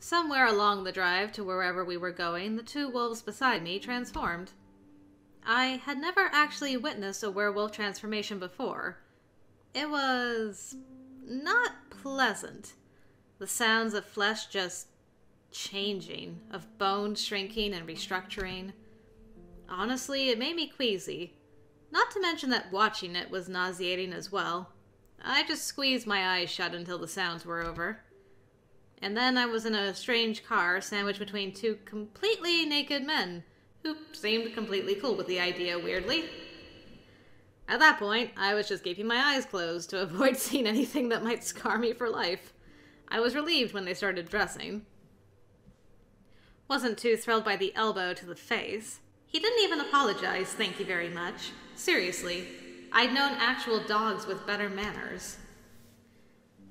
Somewhere along the drive to wherever we were going, the two wolves beside me transformed. I had never actually witnessed a werewolf transformation before. It was not pleasant. The sounds of flesh just changing, of bones shrinking and restructuring. Honestly, it made me queasy. Not to mention that watching it was nauseating as well. I just squeezed my eyes shut until the sounds were over. And then I was in a strange car sandwiched between two completely naked men, who seemed completely cool with the idea, weirdly. At that point, I was just keeping my eyes closed to avoid seeing anything that might scar me for life. I was relieved when they started dressing. Wasn't too thrilled by the elbow to the face. He didn't even apologize, thank you very much. Seriously, I'd known actual dogs with better manners.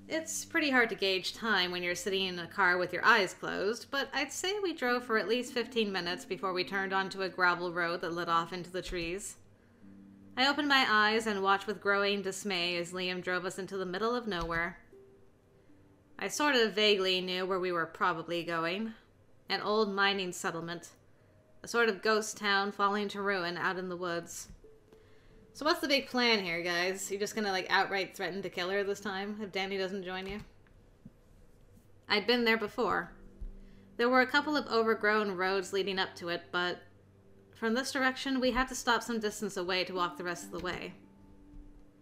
It's pretty hard to gauge time when you're sitting in a car with your eyes closed, but I'd say we drove for at least 15 minutes before we turned onto a gravel road that led off into the trees. I opened my eyes and watched with growing dismay as Liam drove us into the middle of nowhere. I sort of vaguely knew where we were probably going. An old mining settlement. A sort of ghost town falling to ruin out in the woods. So what's the big plan here, guys? You just gonna, like, outright threaten to kill her this time if Danny doesn't join you? I'd been there before. There were a couple of overgrown roads leading up to it, but from this direction, we had to stop some distance away to walk the rest of the way.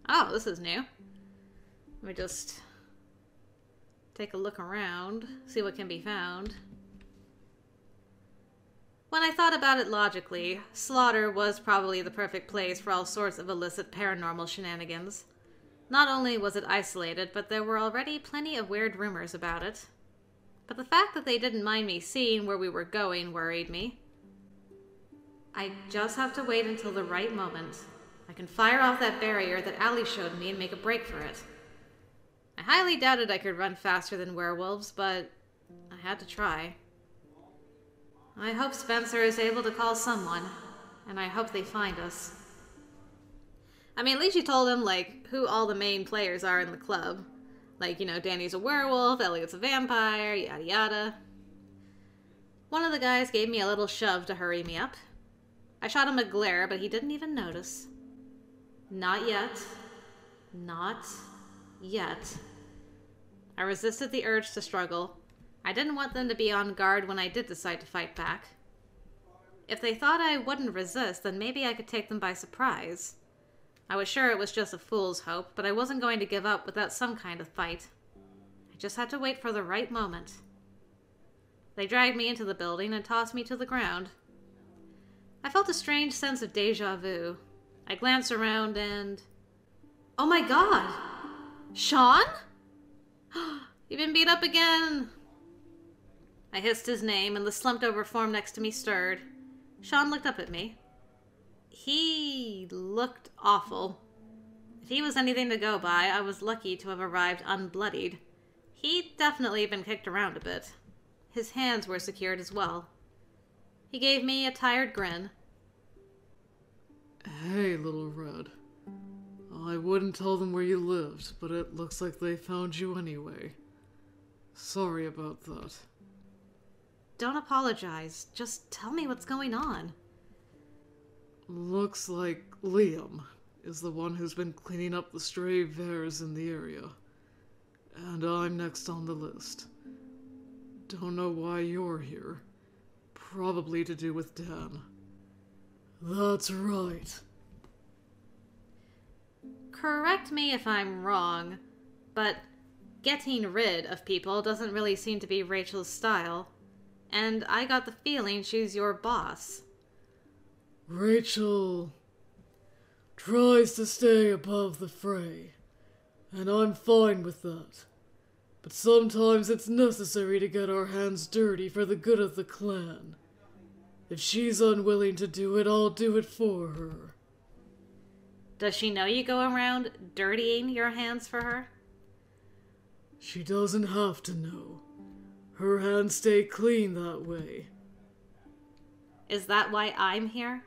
Oh, this is new. Let me just take a look around, see what can be found. When I thought about it logically, Slaughter was probably the perfect place for all sorts of illicit paranormal shenanigans. Not only was it isolated, but there were already plenty of weird rumors about it. But the fact that they didn't mind me seeing where we were going worried me. I just have to wait until the right moment. I can fire off that barrier that Allie showed me and make a break for it. I highly doubted I could run faster than werewolves, but I had to try. I hope Spencer is able to call someone, and I hope they find us. I mean, at least you told him, like, who all the main players are in the club. Like, you know, Danny's a werewolf, Elliot's a vampire, yada yada. One of the guys gave me a little shove to hurry me up. I shot him a glare, but he didn't even notice. Not yet. Not yet. I resisted the urge to struggle. I didn't want them to be on guard when I did decide to fight back. If they thought I wouldn't resist, then maybe I could take them by surprise. I was sure it was just a fool's hope, but I wasn't going to give up without some kind of fight. I just had to wait for the right moment. They dragged me into the building and tossed me to the ground. I felt a strange sense of déjà vu. I glanced around and... Oh my god! Sean? You've been beat up again! I hissed his name, and the slumped-over form next to me stirred. Sean looked up at me. He looked awful. If he was anything to go by, I was lucky to have arrived unbloodied. He'd definitely been kicked around a bit. His hands were secured as well. He gave me a tired grin. Hey, Little Red. I wouldn't tell them where you lived, but it looks like they found you anyway. Sorry about that. Don't apologize. Just tell me what's going on. Looks like Liam is the one who's been cleaning up the stray bears in the area. And I'm next on the list. Don't know why you're here. Probably to do with Dan. That's right. Correct me if I'm wrong, but getting rid of people doesn't really seem to be Rachel's style. And I got the feeling she's your boss. Rachel tries to stay above the fray, and I'm fine with that. But sometimes it's necessary to get our hands dirty for the good of the clan. If she's unwilling to do it, I'll do it for her. Does she know you go around dirtying your hands for her? She doesn't have to know. Her hands stay clean that way. Is that why I'm here?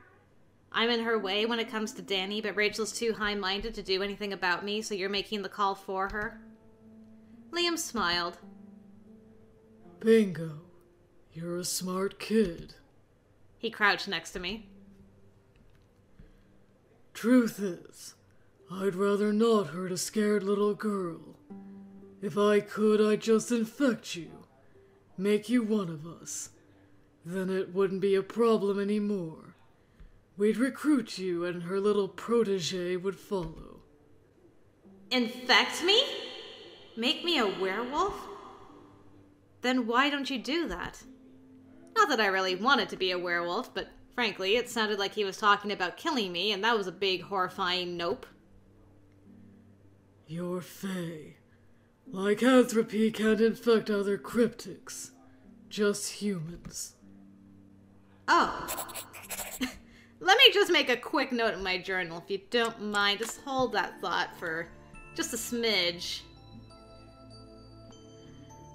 I'm in her way when it comes to Danny, but Rachel's too high-minded to do anything about me, so you're making the call for her? Liam smiled. Bingo. You're a smart kid. He crouched next to me. Truth is, I'd rather not hurt a scared little girl. If I could, I'd just infect you. Make you one of us. Then it wouldn't be a problem anymore. We'd recruit you and her little protege would follow. Infect me? Make me a werewolf? Then why don't you do that? Not that I really wanted to be a werewolf, but frankly, it sounded like he was talking about killing me, and that was a big, horrifying nope. You're Fae. Lycanthropy can't infect other cryptics. Just humans. Oh. Let me just make a quick note in my journal, if you don't mind. Just hold that thought for just a smidge.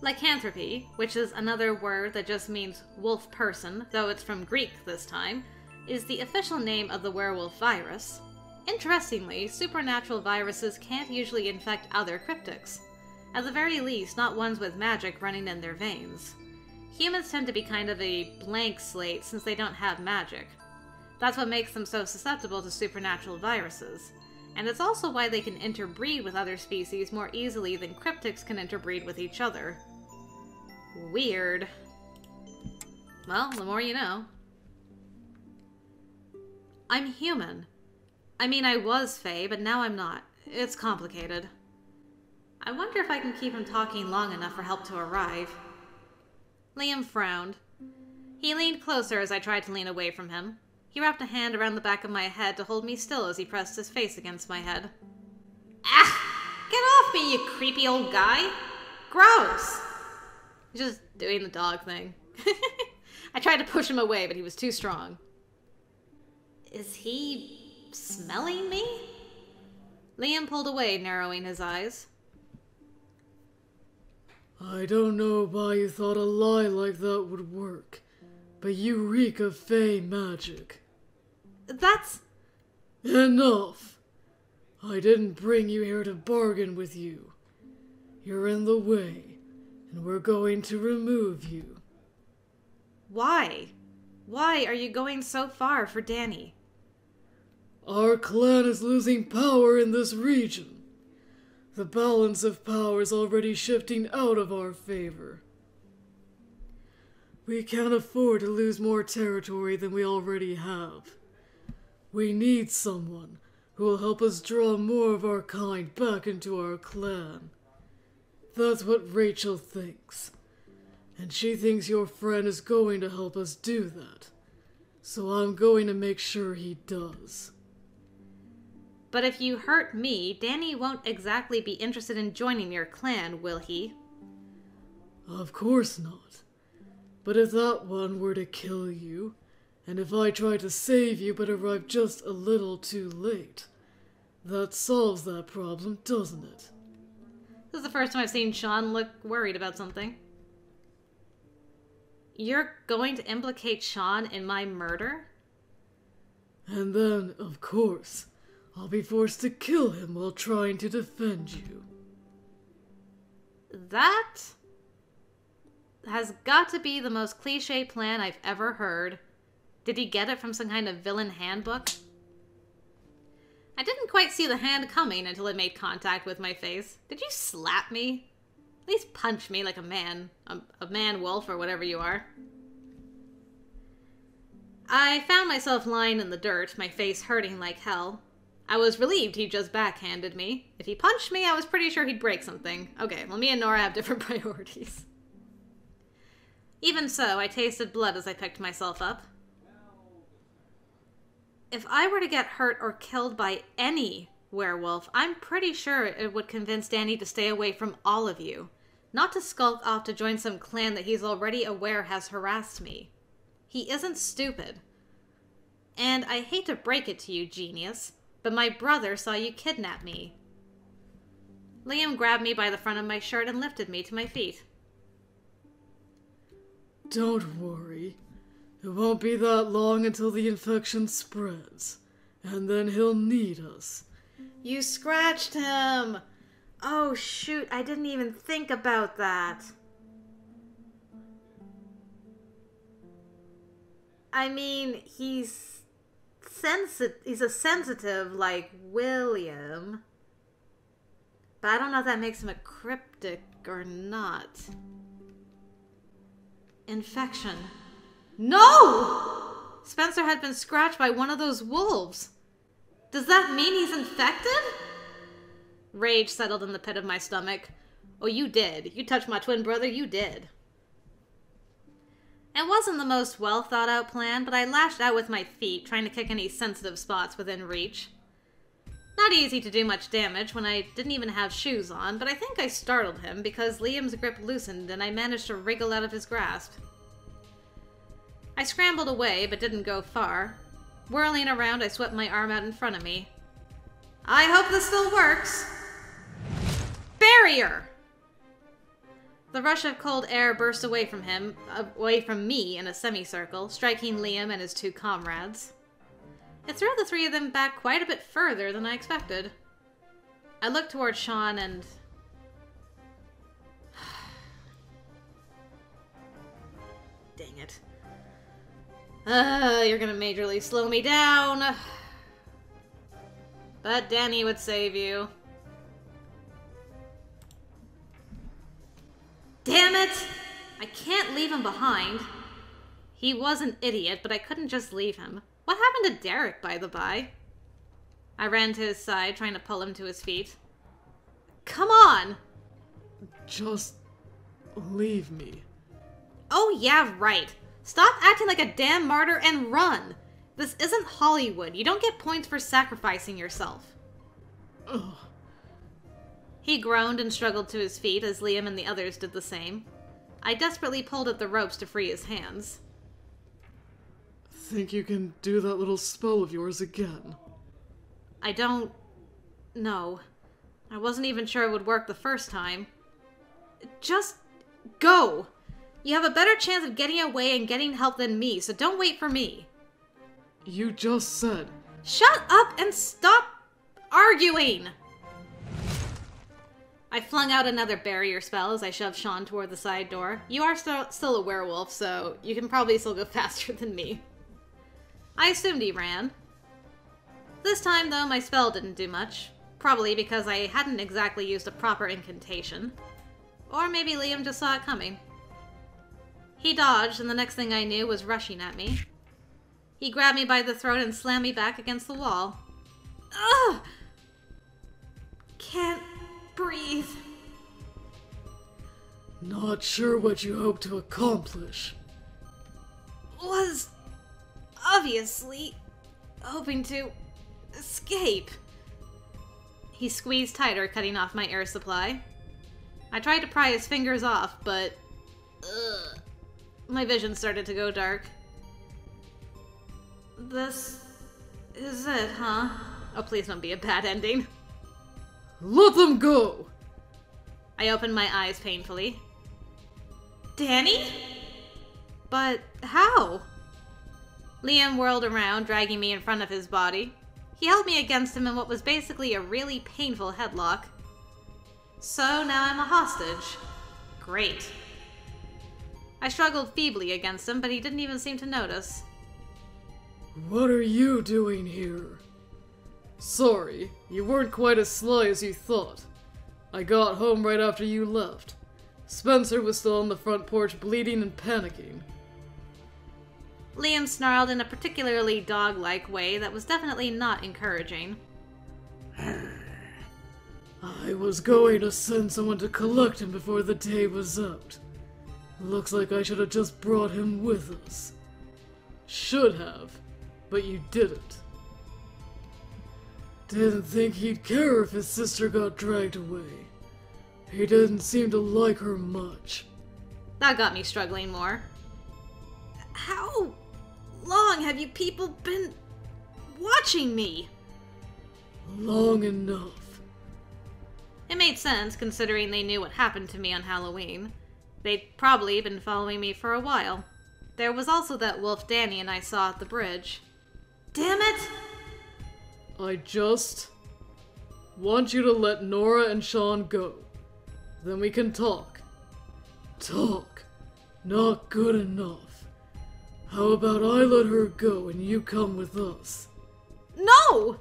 Lycanthropy, which is another word that just means wolf person, though it's from Greek this time, is the official name of the werewolf virus. Interestingly, supernatural viruses can't usually infect other cryptics. At the very least, not ones with magic running in their veins. Humans tend to be kind of a blank slate since they don't have magic. That's what makes them so susceptible to supernatural viruses. And it's also why they can interbreed with other species more easily than cryptics can interbreed with each other. Weird. Well, the more you know. I'm human. I mean, I was Fae, but now I'm not. It's complicated. I wonder if I can keep him talking long enough for help to arrive. Liam frowned. He leaned closer as I tried to lean away from him. He wrapped a hand around the back of my head to hold me still as he pressed his face against my head. Ah! Get off me, you creepy old guy! Gross! He's just doing the dog thing. I tried to push him away, but he was too strong. Is he smelling me? Liam pulled away, narrowing his eyes. I don't know why you thought a lie like that would work, but you reek of Fae magic. That's... Enough! I didn't bring you here to bargain with you. You're in the way, and we're going to remove you. Why? Why are you going so far for Danny? Our clan is losing power in this region. The balance of power is already shifting out of our favor. We can't afford to lose more territory than we already have. We need someone who will help us draw more of our kind back into our clan. That's what Rachel thinks. And she thinks your friend is going to help us do that. So I'm going to make sure he does. But if you hurt me, Danny won't exactly be interested in joining your clan, will he? Of course not. But if that one were to kill you, and if I try to save you but arrive just a little too late, that solves that problem, doesn't it? This is the first time I've seen Sean look worried about something. You're going to implicate Sean in my murder? And then, of course, I'll be forced to kill him while trying to defend you. That has got to be the most cliché plan I've ever heard. Did he get it from some kind of villain handbook? I didn't quite see the hand coming until it made contact with my face. Did you slap me? At least punch me like a man. A man-wolf or whatever you are. I found myself lying in the dirt, my face hurting like hell. I was relieved he just backhanded me. If he punched me, I was pretty sure he'd break something. Okay, well, me and Nora have different priorities. Even so, I tasted blood as I picked myself up. If I were to get hurt or killed by any werewolf, I'm pretty sure it would convince Danny to stay away from all of you. Not to skulk off to join some clan that he's already aware has harassed me. He isn't stupid. And I hate to break it to you, genius, but my brother saw you kidnap me. Liam grabbed me by the front of my shirt and lifted me to my feet. Don't worry. It won't be that long until the infection spreads. And then he'll need us. You scratched him! Oh shoot, I didn't even think about that. I mean, he's a sensitive like William. But I don't know if that makes him a cryptic or not. Infection. No! Spencer had been scratched by one of those wolves. Does that mean he's infected? Rage settled in the pit of my stomach. Oh, you did. You touched my twin brother, you did. It wasn't the most well thought out plan, but I lashed out with my feet, trying to kick any sensitive spots within reach. Not easy to do much damage when I didn't even have shoes on, but I think I startled him because Liam's grip loosened and I managed to wriggle out of his grasp. I scrambled away, but didn't go far. Whirling around, I swept my arm out in front of me. I hope this still works. Barrier! The rush of cold air burst away from him, away from me in a semicircle, striking Liam and his two comrades. It threw the three of them back quite a bit further than I expected. I looked toward Sean and... Dang it. You're gonna majorly slow me down. But Danny would save you. Damn it! I can't leave him behind. He was an idiot, but I couldn't just leave him. What happened to Derek, by the by? I ran to his side, trying to pull him to his feet. Come on! Just leave me. Oh yeah, right. Stop acting like a damn martyr and run! This isn't Hollywood. You don't get points for sacrificing yourself. Ugh. He groaned and struggled to his feet as Liam and the others did the same. I desperately pulled at the ropes to free his hands. Think you can do that little spell of yours again? I don't know. I wasn't even sure it would work the first time. Just go! You have a better chance of getting away and getting help than me, so don't wait for me. You just said... Shut up and stop arguing! I flung out another barrier spell as I shoved Sean toward the side door. You are still a werewolf, so you can probably still go faster than me. I assumed he ran. This time, though, my spell didn't do much. Probably because I hadn't exactly used a proper incantation. Or maybe Liam just saw it coming. He dodged, and the next thing I knew was rushing at me. He grabbed me by the throat and slammed me back against the wall. Ugh! Can't breathe. Not sure what you hope to accomplish. Was obviously hoping to escape. He squeezed tighter, cutting off my air supply. I tried to pry his fingers off, but... my vision started to go dark. This is it, huh? Oh, please don't be a bad ending. Let them go! I opened my eyes painfully. Danny? But how? Liam whirled around, dragging me in front of his body. He held me against him in what was basically a really painful headlock. So now I'm a hostage. Great. I struggled feebly against him, but he didn't even seem to notice. What are you doing here? Sorry, you weren't quite as sly as you thought. I got home right after you left. Spencer was still on the front porch bleeding and panicking. Liam snarled in a particularly dog-like way that was definitely not encouraging. I was going to send someone to collect him before the day was out. Looks like I should have just brought him with us. Should have, but you didn't. Didn't think he'd care if his sister got dragged away. He didn't seem to like her much. That got me struggling more. How long have you people been watching me? Long enough. It made sense, considering they knew what happened to me on Halloween. They'd probably been following me for a while. There was also that wolf Danny and I saw at the bridge. Damn it! I just want you to let Nora and Sean go. Then we can talk. Talk. Not good enough. How about I let her go and you come with us? No!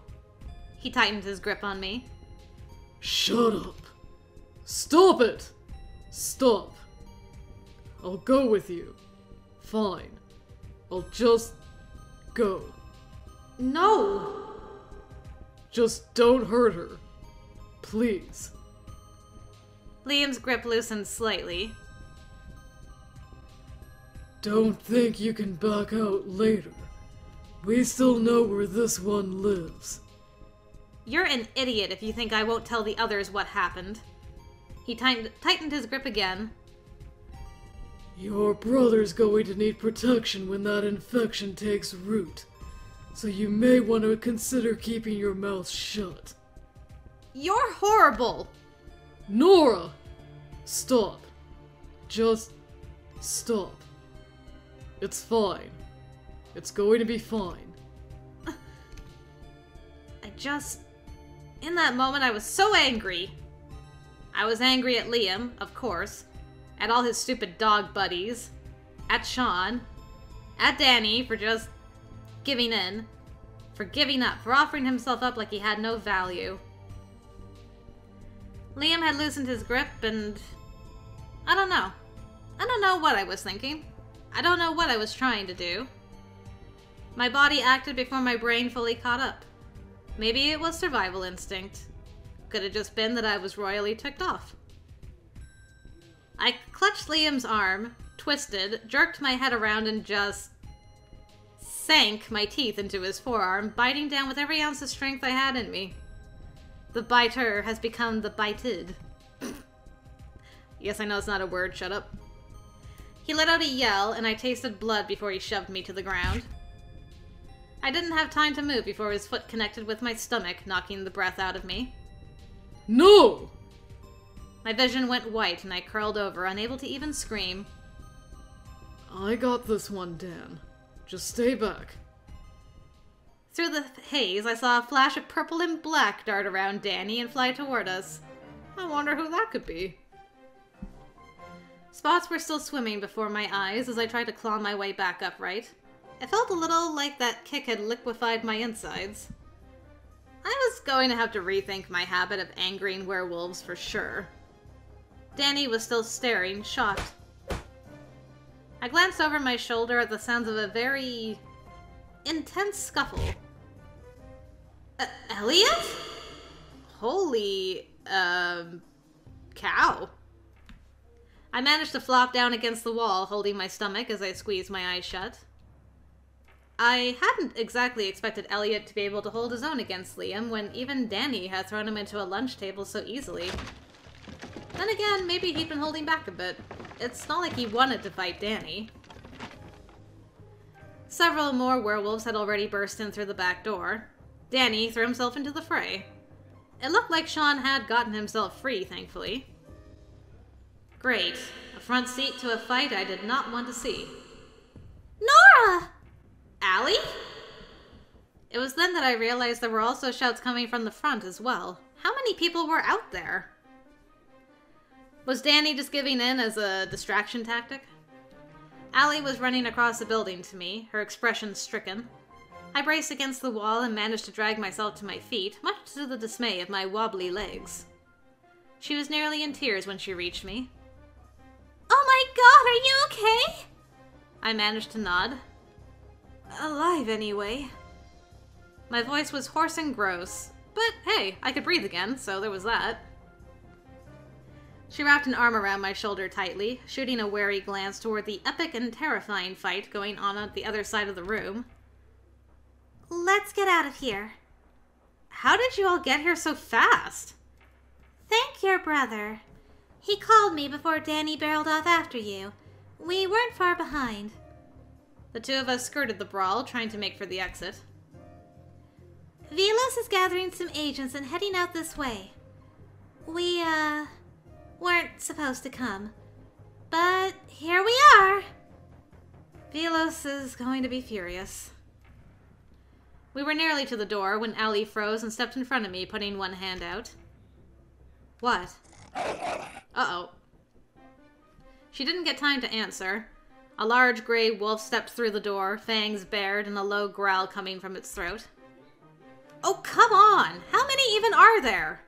He tightened his grip on me. Shut up. Stop it! Stop. I'll go with you. Fine. I'll just go. No! Just don't hurt her. Please. Liam's grip loosened slightly. Don't think you can back out later. We still know where this one lives. You're an idiot if you think I won't tell the others what happened. He tightened his grip again. Your brother's going to need protection when that infection takes root, so you may want to consider keeping your mouth shut. You're horrible! Nora! Stop. Just stop. It's fine. It's going to be fine. In that moment, I was so angry. I was angry at Liam, of course, at all his stupid dog buddies, at Sean, at Danny for just giving in, for giving up, for offering himself up like he had no value. Liam had loosened his grip, and I don't know. I don't know what I was thinking. I don't know what I was trying to do. My body acted before my brain fully caught up. Maybe it was survival instinct. Could have just been that I was royally ticked off. I clutched Liam's arm, twisted, jerked my head around, and just sank my teeth into his forearm, biting down with every ounce of strength I had in me. The biter has become the bited. Yes, I know it's not a word, shut up. He let out a yell, and I tasted blood before he shoved me to the ground. I didn't have time to move before his foot connected with my stomach, knocking the breath out of me. No! My vision went white, and I curled over, unable to even scream. I got this one, Dan. Just stay back. Through the haze, I saw a flash of purple and black dart around Danny and fly toward us. I wonder who that could be. Spots were still swimming before my eyes as I tried to claw my way back upright. It felt a little like that kick had liquefied my insides. I was going to have to rethink my habit of angering werewolves for sure. Danny was still staring, shocked. I glanced over my shoulder at the sounds of a very intense scuffle. Elliot? Holy, cow. I managed to flop down against the wall, holding my stomach as I squeezed my eyes shut. I hadn't exactly expected Elliot to be able to hold his own against Liam when even Danny had thrown him into a lunch table so easily. Then again, maybe he'd been holding back a bit. It's not like he wanted to fight Danny. Several more werewolves had already burst in through the back door. Danny threw himself into the fray. It looked like Sean had gotten himself free, thankfully. Great. A front seat to a fight I did not want to see. Nora! Allie? It was then that I realized there were also shouts coming from the front as well. How many people were out there? Was Danny just giving in as a distraction tactic? Allie was running across the building to me, her expression stricken. I braced against the wall and managed to drag myself to my feet, much to the dismay of my wobbly legs. She was nearly in tears when she reached me. Oh my god, are you okay? I managed to nod. Alive, anyway. My voice was hoarse and gross, but hey, I could breathe again, so there was that. She wrapped an arm around my shoulder tightly, shooting a wary glance toward the epic and terrifying fight going on at the other side of the room. Let's get out of here. How did you all get here so fast? Thank your brother. He called me before Danny barreled off after you. We weren't far behind. The two of us skirted the brawl, trying to make for the exit. Velos is gathering some agents and heading out this way. We, weren't supposed to come. But here we are. Velos is going to be furious. We were nearly to the door when Allie froze and stepped in front of me, putting one hand out. What? Uh-oh. She didn't get time to answer. A large gray wolf stepped through the door, fangs bared and a low growl coming from its throat. Oh, come on! How many even are there?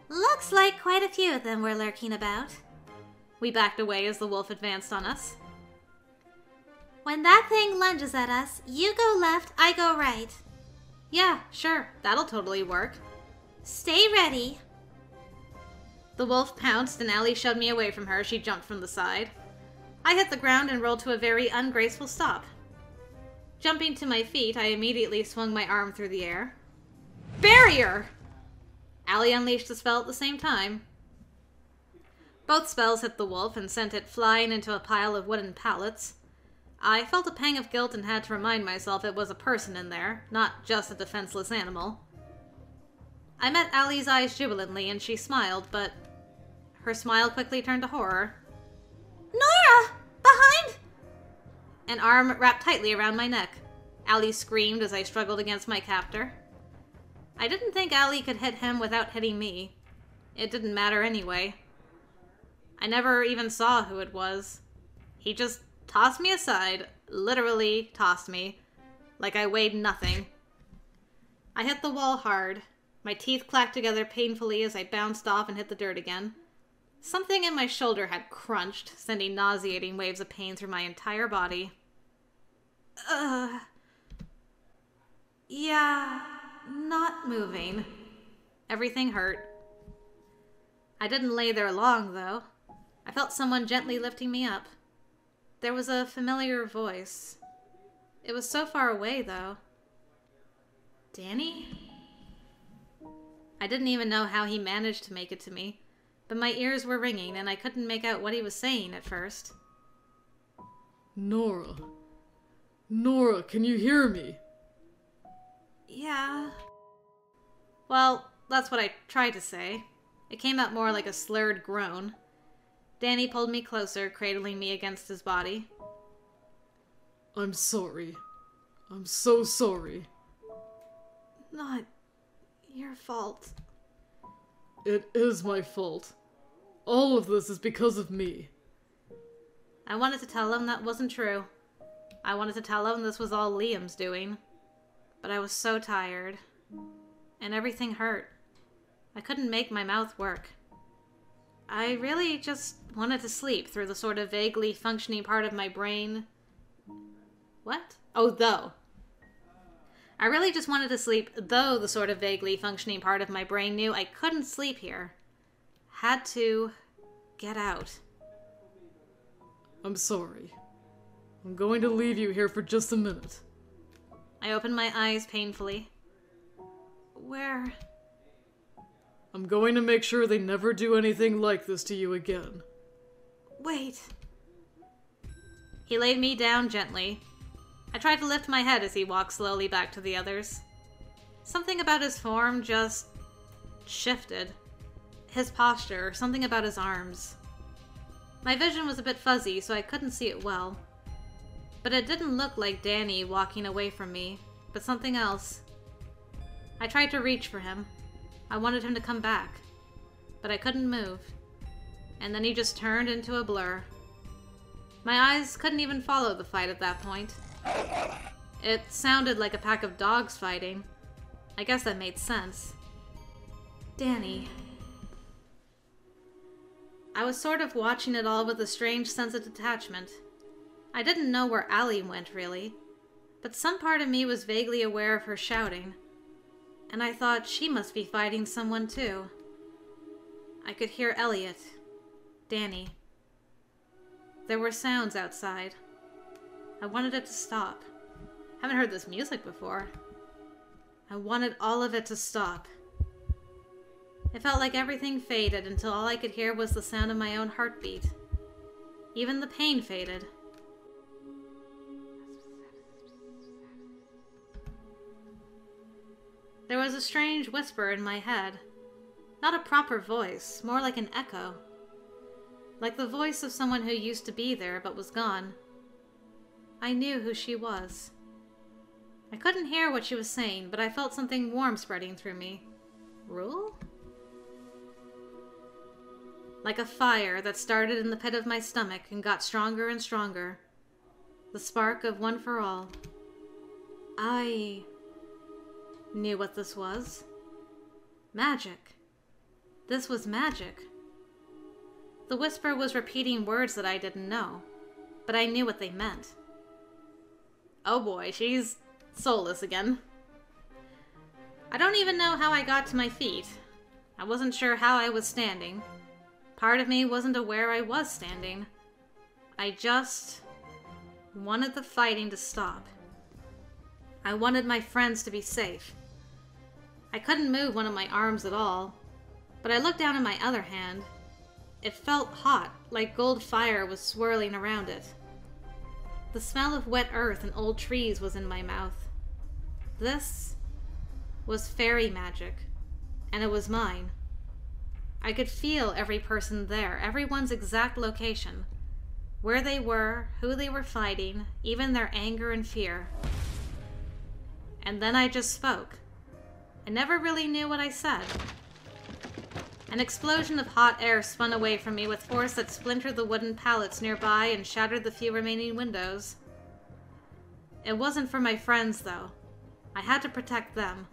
Looks like quite a few of them were lurking about. We backed away as the wolf advanced on us. When that thing lunges at us, you go left, I go right. Yeah, sure. That'll totally work. Stay ready. The wolf pounced and Allie shoved me away from her. She jumped from the side. I hit the ground and rolled to a very ungraceful stop. Jumping to my feet, I immediately swung my arm through the air. Barrier! Allie unleashed the spell at the same time. Both spells hit the wolf and sent it flying into a pile of wooden pallets. I felt a pang of guilt and had to remind myself it was a person in there, not just a defenseless animal. I met Allie's eyes jubilantly and she smiled, but her smile quickly turned to horror. Nora! Behind! An arm wrapped tightly around my neck. Allie screamed as I struggled against my captor. I didn't think Allie could hit him without hitting me. It didn't matter anyway. I never even saw who it was. He just tossed me aside, literally tossed me, like I weighed nothing. I hit the wall hard. My teeth clacked together painfully as I bounced off and hit the dirt again. Something in my shoulder had crunched, sending nauseating waves of pain through my entire body. Yeah, not moving. Everything hurt. I didn't lay there long, though. I felt someone gently lifting me up. There was a familiar voice. It was so far away, though. Danny? I didn't even know how he managed to make it to me, but my ears were ringing and I couldn't make out what he was saying at first. Nora. Nora, can you hear me? Yeah. Well, that's what I tried to say. It came out more like a slurred groan. Danny pulled me closer, cradling me against his body. I'm sorry. I'm so sorry. Not your fault. It is my fault. All of this is because of me. I wanted to tell him that wasn't true. I wanted to tell him this was all Liam's doing. But I was so tired. And everything hurt. I couldn't make my mouth work. I really just wanted to sleep through the sort of vaguely functioning part of my brain. What? Oh, though. I really just wanted to sleep, though the sort of vaguely functioning part of my brain knew I couldn't sleep here. Had to get out. I'm sorry. I'm going to leave you here for just a minute. I opened my eyes painfully. Where? I'm going to make sure they never do anything like this to you again. Wait. He laid me down gently. I tried to lift my head as he walked slowly back to the others. Something about his form just shifted. His posture, something about his arms. My vision was a bit fuzzy, so I couldn't see it well. But it didn't look like Danny walking away from me, but something else. I tried to reach for him. I wanted him to come back, but I couldn't move. And then he just turned into a blur. My eyes couldn't even follow the fight at that point. It sounded like a pack of dogs fighting. I guess that made sense. Danny. I was sort of watching it all with a strange sense of detachment. I didn't know where Allie went, really, but some part of me was vaguely aware of her shouting, and I thought she must be fighting someone too. I could hear Elliot, Danny. There were sounds outside. I wanted it to stop. Haven't heard this music before. I wanted all of it to stop. It felt like everything faded until all I could hear was the sound of my own heartbeat. Even the pain faded. There was a strange whisper in my head. Not a proper voice, more like an echo. Like the voice of someone who used to be there but was gone. I knew who she was. I couldn't hear what she was saying, but I felt something warm spreading through me. Rule? like a fire that started in the pit of my stomach and got stronger and stronger. The spark of one for all. I knew what this was. Magic. This was magic. The whisper was repeating words that I didn't know, but I knew what they meant. Oh boy, she's soulless again. I don't even know how I got to my feet. I wasn't sure how I was standing. Part of me wasn't aware I was standing. I just wanted the fighting to stop. I wanted my friends to be safe. I couldn't move one of my arms at all, but I looked down at my other hand. It felt hot, like gold fire was swirling around it. The smell of wet earth and old trees was in my mouth. This was fairy magic, and it was mine. I could feel every person there, everyone's exact location, where they were, who they were fighting, even their anger and fear. And then I just spoke. I never really knew what I said. An explosion of hot air spun away from me with force that splintered the wooden pallets nearby and shattered the few remaining windows. It wasn't for my friends, though. I had to protect them.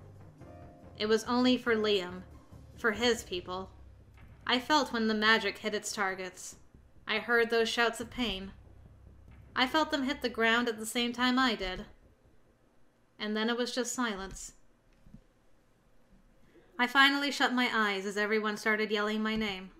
It was only for Liam, for his people. I felt when the magic hit its targets. I heard those shouts of pain. I felt them hit the ground at the same time I did. And then it was just silence. I finally shut my eyes as everyone started yelling my name.